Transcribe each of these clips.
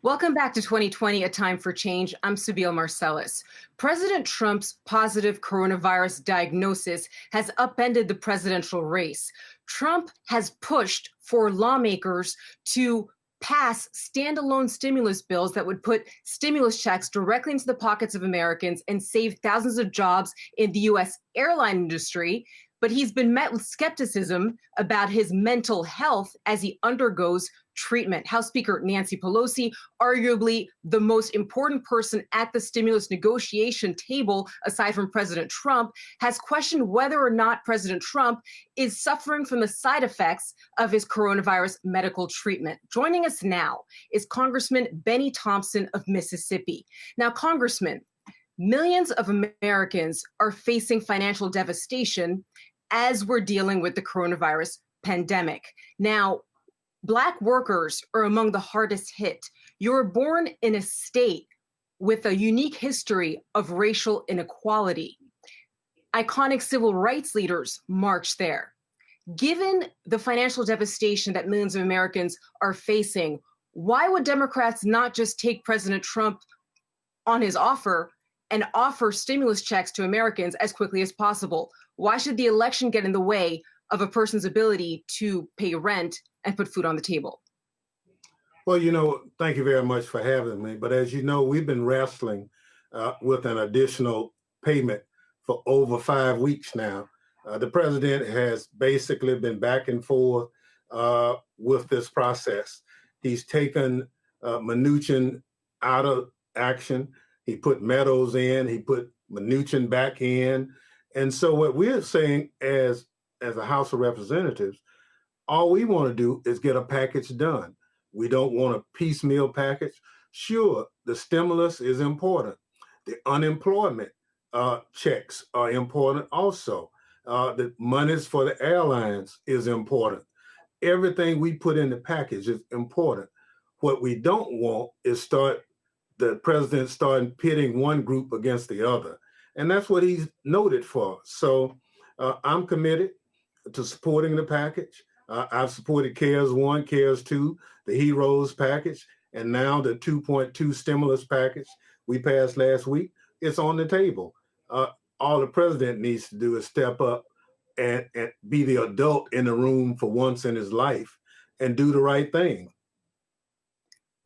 Welcome back to 2020, A Time for Change. I'm Sabine Marcellus. President Trump's positive coronavirus diagnosis has upended the presidential race. Trump has pushed for lawmakers to pass standalone stimulus bills that would put stimulus checks directly into the pockets of Americans and save thousands of jobs in the U.S. airline industry. But he's been met with skepticism about his mental health as he undergoes treatment. House Speaker Nancy Pelosi, arguably the most important person at the stimulus negotiation table, aside from President Trump, has questioned whether or not President Trump is suffering from the side effects of his coronavirus medical treatment. Joining us now is Congressman Bennie Thompson of Mississippi. Now, Congressman, millions of Americans are facing financial devastation as we're dealing with the coronavirus pandemic. Now, Black workers are among the hardest hit. You're born in a state with a unique history of racial inequality. Iconic civil rights leaders marched there. Given the financial devastation that millions of Americans are facing, why would Democrats not just take President Trump on his offer and offer stimulus checks to Americans as quickly as possible? Why should the election get in the way of a person's ability to pay rent and put food on the table? Well, thank you very much for having me. But as you know, we've been wrestling with an additional payment for over 5 weeks now. The president has basically been back and forth with this process. He's taken Mnuchin out of action. He put Meadows in, he put Mnuchin back in. And so what we're saying as a House of Representatives, all we want to do is get a package done. We don't want a piecemeal package. Sure, the stimulus is important. The unemployment checks are important also. The monies for the airlines is important. Everything we put in the package is important. What we don't want is the president starting pitting one group against the other. And that's what he's noted for. So I'm committed to supporting the package. I've supported CARES 1, CARES 2, the HEROES package, and now the 2.2 stimulus package we passed last week. It's on the table. All the president needs to do is step up and be the adult in the room for once in his life and do the right thing.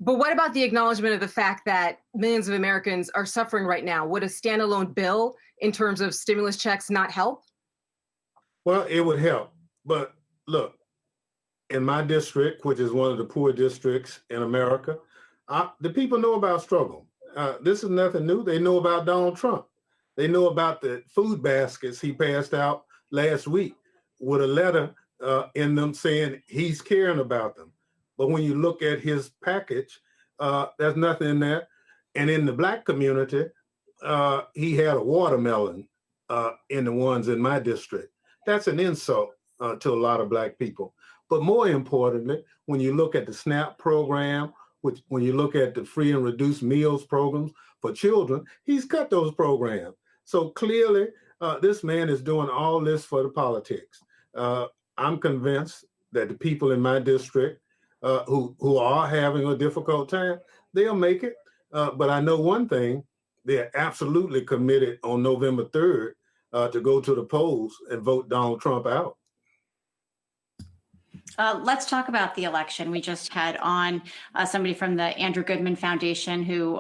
But what about the acknowledgement of the fact that millions of Americans are suffering right now? Would a standalone bill in terms of stimulus checks not help? Well, it would help. But look, in my district, which is one of the poor districts in America, the people know about struggle. This is nothing new. They know about Donald Trump. They know about the food baskets he passed out last week with a letter in them saying he's caring about them. But when you look at his package, there's nothing in there. And in the Black community, he had a watermelon in the ones in my district. That's an insult to a lot of Black people. But more importantly, when you look at the SNAP program, when you look at the free and reduced meals programs for children, he's cut those programs. So clearly, this man is doing all this for the politics. I'm convinced that the people in my district who are having a difficult time, they'll make it. But I know one thing, they're absolutely committed on November 3rd to go to the polls and vote Donald Trump out. Let's talk about the election. We just had on somebody from the Andrew Goodman Foundation who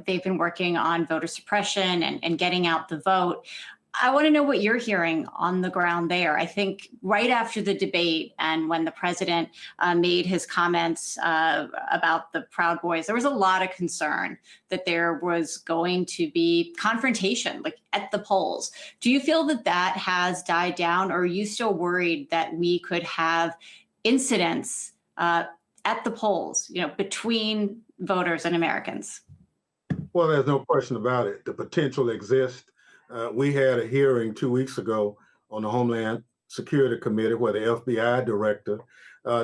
they've been working on voter suppression and getting out the vote. I want to know what you're hearing on the ground there. I think right after the debate and when the president made his comments about the Proud Boys, there was a lot of concern that there was going to be confrontation, like at the polls. Do you feel that that has died down, or are you still worried that we could have incidents at the polls, between voters and Americans? Well, there's no question about it. The potential exists. We had a hearing 2 weeks ago on the Homeland Security Committee where the FBI director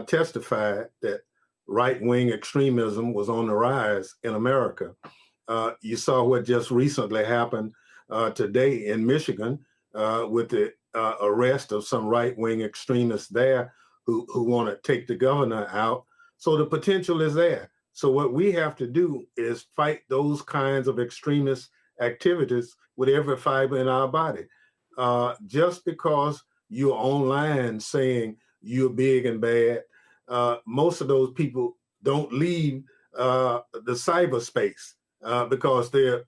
testified that right-wing extremism was on the rise in America. You saw what just recently happened today in Michigan with the arrest of some right-wing extremists there who want to take the governor out. So the potential is there. So what we have to do is fight those kinds of extremist activities with every fiber in our body. Just because you're online saying you're big and bad, most of those people don't leave the cyberspace because they're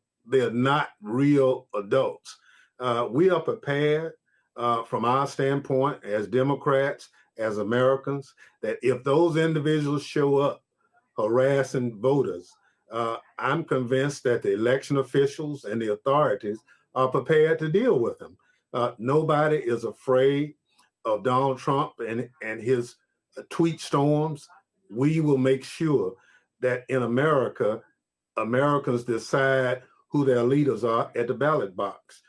not real adults. We are prepared from our standpoint as Democrats, as Americans, that if those individuals show up harassing voters, I'm convinced that the election officials and the authorities are prepared to deal with them. Nobody is afraid of Donald Trump and his tweet storms. We will make sure that in America, Americans decide who their leaders are at the ballot box.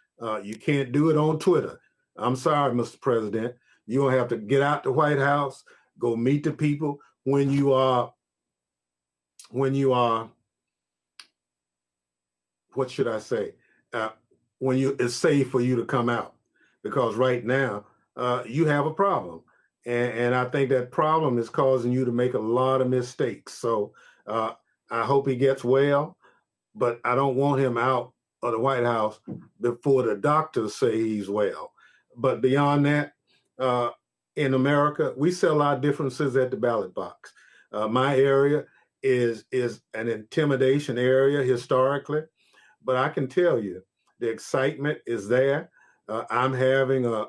You can't do it on Twitter. I'm sorry, Mr. President. You're going to have to get out the White House, go meet the people when you are, what should I say? When it's safe for you to come out, because right now you have a problem. And I think that problem is causing you to make a lot of mistakes. So I hope he gets well, but I don't want him out of the White House before the doctors say he's well. But beyond that, in America, we settle our differences at the ballot box. My area is an intimidation area historically, but I can tell you the excitement is there. I'm having a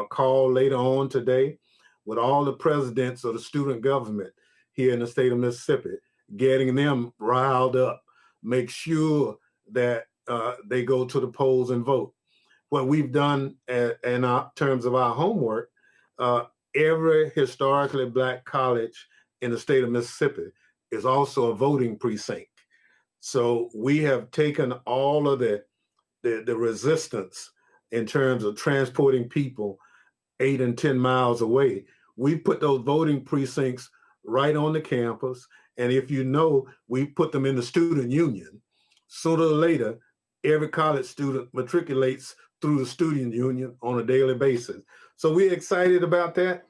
call later on today with all the presidents of the student government here in the state of Mississippi, getting them riled up, make sure that they go to the polls and vote. What we've done in terms of our homework, every historically Black college in the state of Mississippi is also a voting precinct. So we have taken all of the resistance in terms of transporting people 8 and 10 miles away. We put those voting precincts right on the campus. And if you know, we put them in the student union. Sooner or later, every college student matriculates through the student union on a daily basis. So we're excited about that.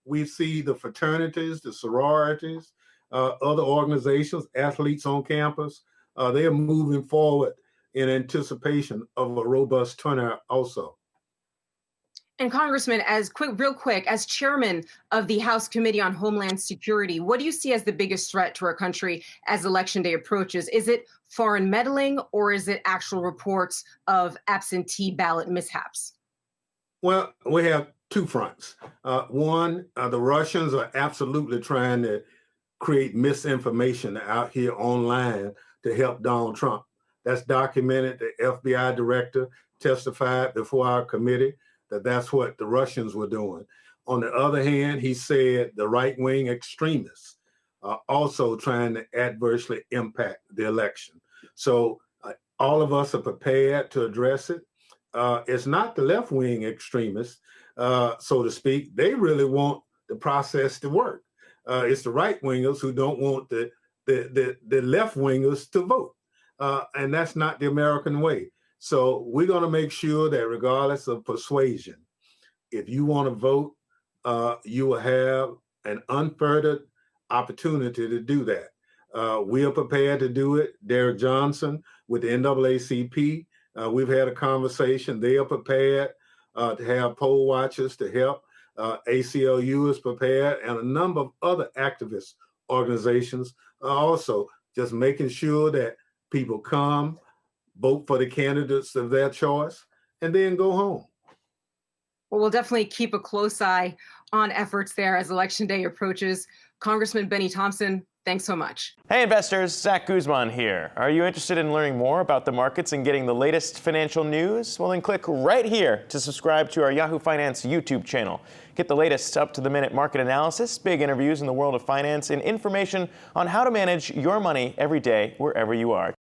We see the fraternities, the sororities, other organizations, athletes on campus. They are moving forward in anticipation of a robust turnout also. And Congressman, real quick, as chairman of the House Committee on Homeland Security, what do you see as the biggest threat to our country as Election Day approaches? Is it foreign meddling, or is it actual reports of absentee ballot mishaps? Well, we have two fronts. One, the Russians are absolutely trying to create misinformation out here online to help Donald Trump. That's documented. The FBI director testified before our committee that that's what the Russians were doing. On the other hand, he said the right-wing extremists are also trying to adversely impact the election. So all of us are prepared to address it. It's not the left-wing extremists, so to speak. They really want the process to work. It's the right-wingers who don't want the left-wingers to vote. And that's not the American way. So we're going to make sure that regardless of persuasion, if you want to vote, you will have an unfettered opportunity to do that. We are prepared to do it. Derek Johnson with the NAACP, we've had a conversation. They are prepared to have poll watchers to help. ACLU is prepared, and a number of other activist organizations are also just making sure that people come, vote for the candidates of their choice, and then go home. Well, we'll definitely keep a close eye on efforts there as Election Day approaches. Congressman Bennie Thompson, thanks so much. Hey investors, Zach Guzman here. Are you interested in learning more about the markets and getting the latest financial news? Well, then click right here to subscribe to our Yahoo Finance YouTube channel. Get the latest up-to-the-minute market analysis, big interviews in the world of finance, and information on how to manage your money every day wherever you are.